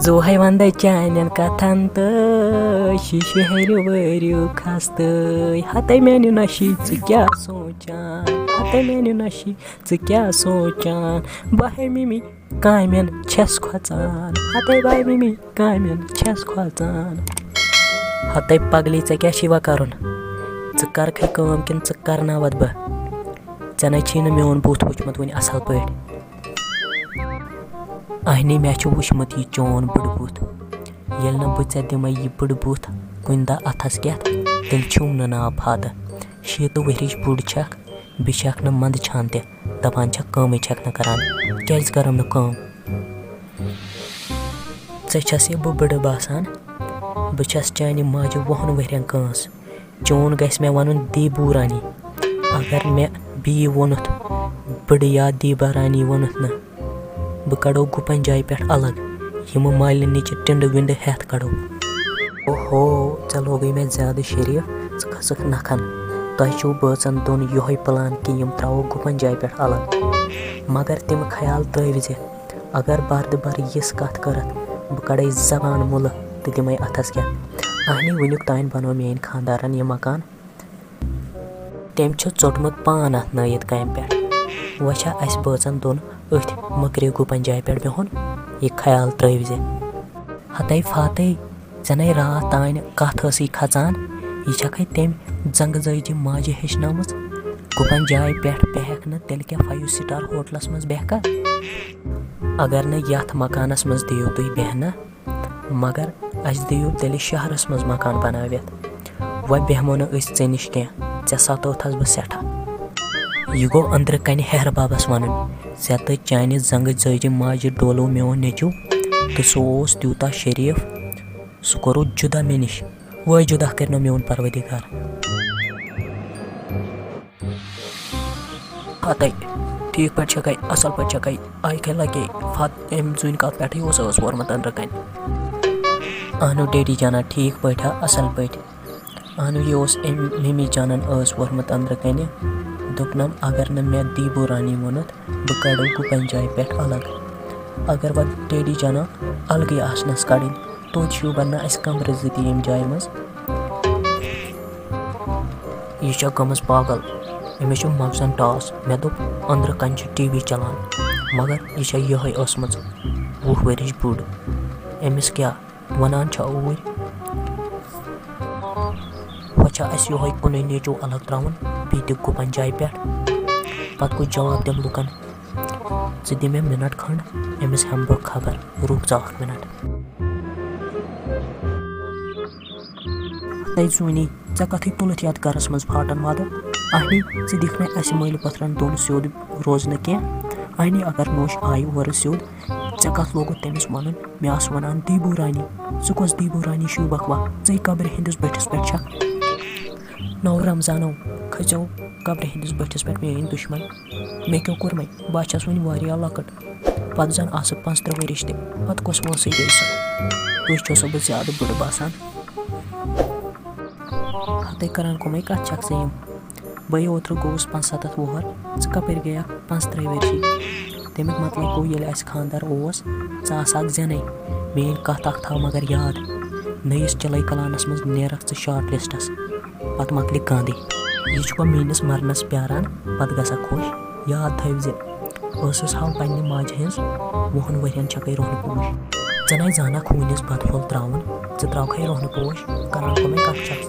Zohai vanda chanen katanta shisheheri varu khastai hatai meni nashi tu kya sochan hatai meni nashi tu kya sochan bahai mimi kaimen chess khwatsan hatai bahai mimi kaimen chess khwatsan hatai pagli tse kya shiva karun tse kar khai kam kin tse karnavat ba tsena china meon buth wuchmat wani asal pait ahni mechu wuchmat yi chon bud buth yelna butsa dimai yi bud buth kunda athas kyat tel chumna na phada shetu werish bud chak bishak na mand chante dapan chak kam chak na karan kyaz karam na kam tse chase bu bud basan bachas chani maju wohn werian kans chon gais me wanun di burani agar me bi wonut bud ya di barani wonut na bh kado gupan jai pet alag yim malin niche tind wind het kado oho chalo gai मैं ज़्यादा शरीफ खसक नखन तह छो बचन दोन योहै plan कि यम त्राओ गुपन जाय पे अलग मगर तिम ख्याल तविज अगर बार बार यस कत करत बह कड़े जबान मुल तो दिमे अथस क्या आहनी वनुक तान बनो मेन खानदारन यह मकान तेम छ चोटमुत पान अत नयत काम पे वछा अस बचन दोन अथ मकरे गुपन जाय पे बिहुन यह ख्याल तविज हतै फातै जनै रात तान कथ हसी खचान यह छकै तेम जंग जयजि माजे हेचनामज गुपन जाय पे बेहक न तेल क्या 5 स्टार होटलस मज बेहका अगर न यथ मकानस मज दियो तुई बेहना मगर अस दियो तेल शहरस मज मकान बनावित व बेहमो न अस चे निश क्या चे सतोथस बह सेठा यह गो अंदर कन हेर बाबस वन से तो चान जंग जयजि माजे डोलो मेन नेचू तो सह तूता शरीफ सह कोरो जुदा मे निश वह जुदा कर मेन परवदिगार फातै ठीक पे छकै असल पे छकै आई के लगे फात एम जुन का पेठे ओस वरमत अंदर कन आनु डेडी जाना ठीक पैठा असल पैठ आनु ये ओस एम मिमी जानन ओस वरमत अंदर कन दुपनम अगर न मैं दीबो रानी वनत बह कड़ो गुपन जाय पेठ अलग अगर वह डेडी जाना अलग आसनस कड़न तो छू बनना अस कमर जति यम जाय मज यह गमस पागल अमिस मगजन टास मे दोप अंदर कन टीवी चलान मगर यह यह असमज 20 वरिश बुड़ अमिस क्या वनान ऊर वह अस यह कुन नेचो अलग त्रावन बी गुपन जाय पे पत गो जवाब दिम लुकन ज दि मे मिनट खंड अमिस हम बह खबर रुक जा मिनट तै जुनी चे कथी तुलत याद गरस मज फाटन वाद आहनी ज दिख मे अस मल पथरन दोन स्योद रोज न कह आहनी अगर नोश आई और स्योद चे कथ लोग तमिस वन मे आस वनान दीबू रानी ज कस दीबू रानी शू बकवा चे कब्र हिंदिस बटिस पे नौ रमजानो खजो कब्र हिंदिस बटिस पे मेन दुश्मन मे क्यों कोर मे बह वन वारिया लकट पत जन आस 15 वरिश ते पत कस वसी गई सह तुस बह ज्यादा बुड़ बासान हतै करान कुमे कत छक सेम बह ओत्र गोस 5-7 वोहर ज कपर गया 5-3 वर्षी तमिक मतलब गो ये खानदार ओस ज़ाक जन मेन कत अख था मगर याद नयस चलै कलानस मज नेरख ज शार्ट लिस्टस पत मकल गांधी यह मेनिस मरनस प्यारान पत गसा खुश याद थवज हाव पन्ने माज हज 20 वरियन छकै रोहन पोश जनै जाना खूनिस बदफुल त्रावन ज त्रावखै रोहन पोश करान कुमे कत छक